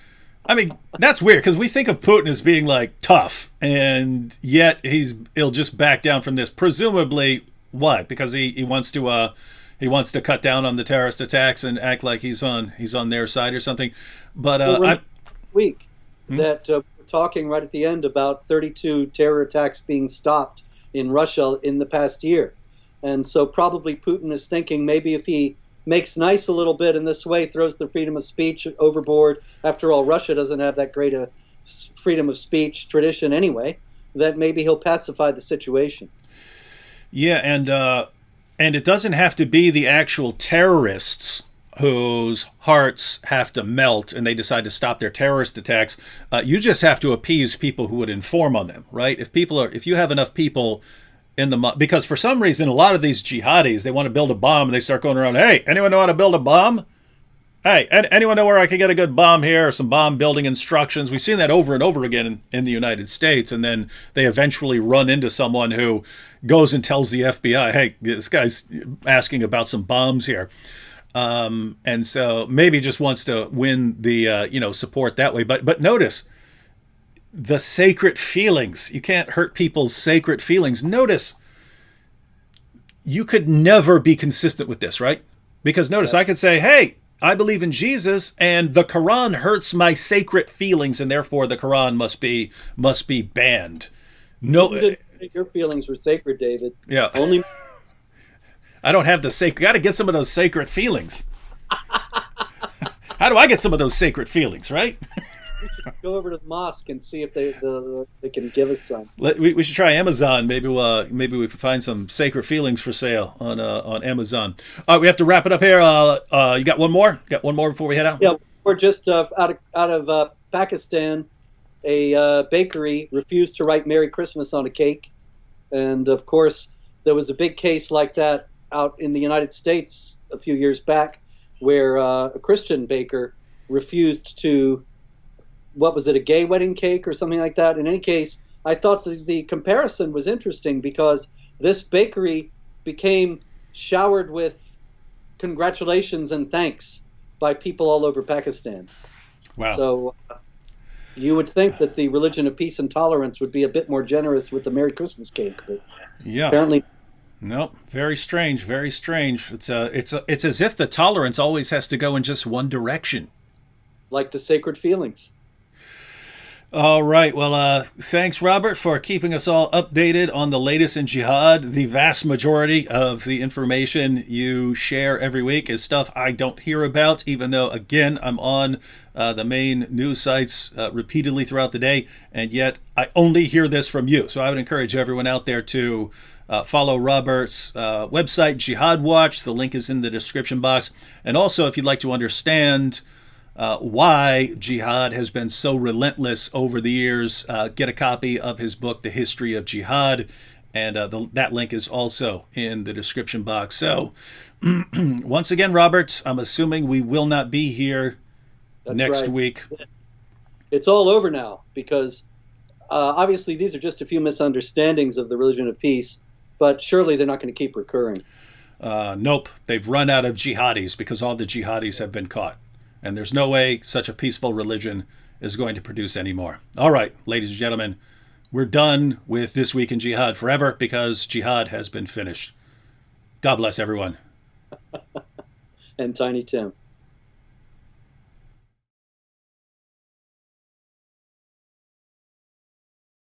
I mean, that's weird because we think of Putin as being like tough, and yet he'll just back down from this. Presumably, what? Because he wants to cut down on the terrorist attacks and act like he's on their side or something. But week that we're talking right at the end about 32 terror attacks being stopped in Russia in the past year. And so probably Putin is thinking maybe if he makes nice a little bit in this way, throws the freedom of speech overboard. After all, Russia doesn't have that great a freedom of speech tradition anyway, that maybe he'll pacify the situation. Yeah, and it doesn't have to be the actual terrorists whose hearts have to melt and they decide to stop their terrorist attacks. You just have to appease people who would inform on them, right? If you have enough people because for some reason a lot of these jihadis, they want to build a bomb and they start going around, hey, anyone know how to build a bomb? Hey, anyone know where I can get a good bomb here, or some bomb building instructions? We've seen that over and over again in the United States, and then they eventually run into someone who goes and tells the FBI, hey, this guy's asking about some bombs here. And so maybe just wants to win the support that way. But notice the sacred feelings. You can't hurt people's sacred feelings. Notice you could never be consistent with this, right? Because notice, I could say, hey, I believe in Jesus, and the Quran hurts my sacred feelings, and therefore the Quran must be banned. No, your feelings were sacred, David. Yeah. Only I don't have the sacred. Got to get some of those sacred feelings. How do I get some of those sacred feelings, right? we should go over to the mosque and see if they can give us some. We should try Amazon. Maybe we can find some sacred feelings for sale on Amazon. All right, we have to wrap it up here. You got one more? Got one more before we head out? Yeah, we're just out of Pakistan. A bakery refused to write "Merry Christmas" on a cake, and of course there was a big case like that out in the United States a few years back, where a Christian baker refused to. What was it, a gay wedding cake or something like that? In any case, I thought the comparison was interesting because this bakery became showered with congratulations and thanks by people all over Pakistan. Wow. So you would think that the religion of peace and tolerance would be a bit more generous with the Merry Christmas cake, but yeah, apparently. No, very strange, very strange. It's as if the tolerance always has to go in just one direction. Like the sacred feelings. All right. Well, thanks, Robert, for keeping us all updated on the latest in jihad. The vast majority of the information you share every week is stuff I don't hear about, even though, again, I'm on the main news sites repeatedly throughout the day, and yet I only hear this from you. So I would encourage everyone out there to follow Robert's website, Jihad Watch. The link is in the description box. And also, if you'd like to understand why jihad has been so relentless over the years, get a copy of his book, The History of Jihad, and that link is also in the description box. So, once again, Robert, I'm assuming we will not be here next week. It's all over now because obviously these are just a few misunderstandings of the religion of peace, but surely they're not going to keep recurring. Nope, they've run out of jihadis because all the jihadis have been caught. And there's no way such a peaceful religion is going to produce any more. All right, ladies and gentlemen, we're done with This Week in Jihad forever because jihad has been finished. God bless everyone. And Tiny Tim.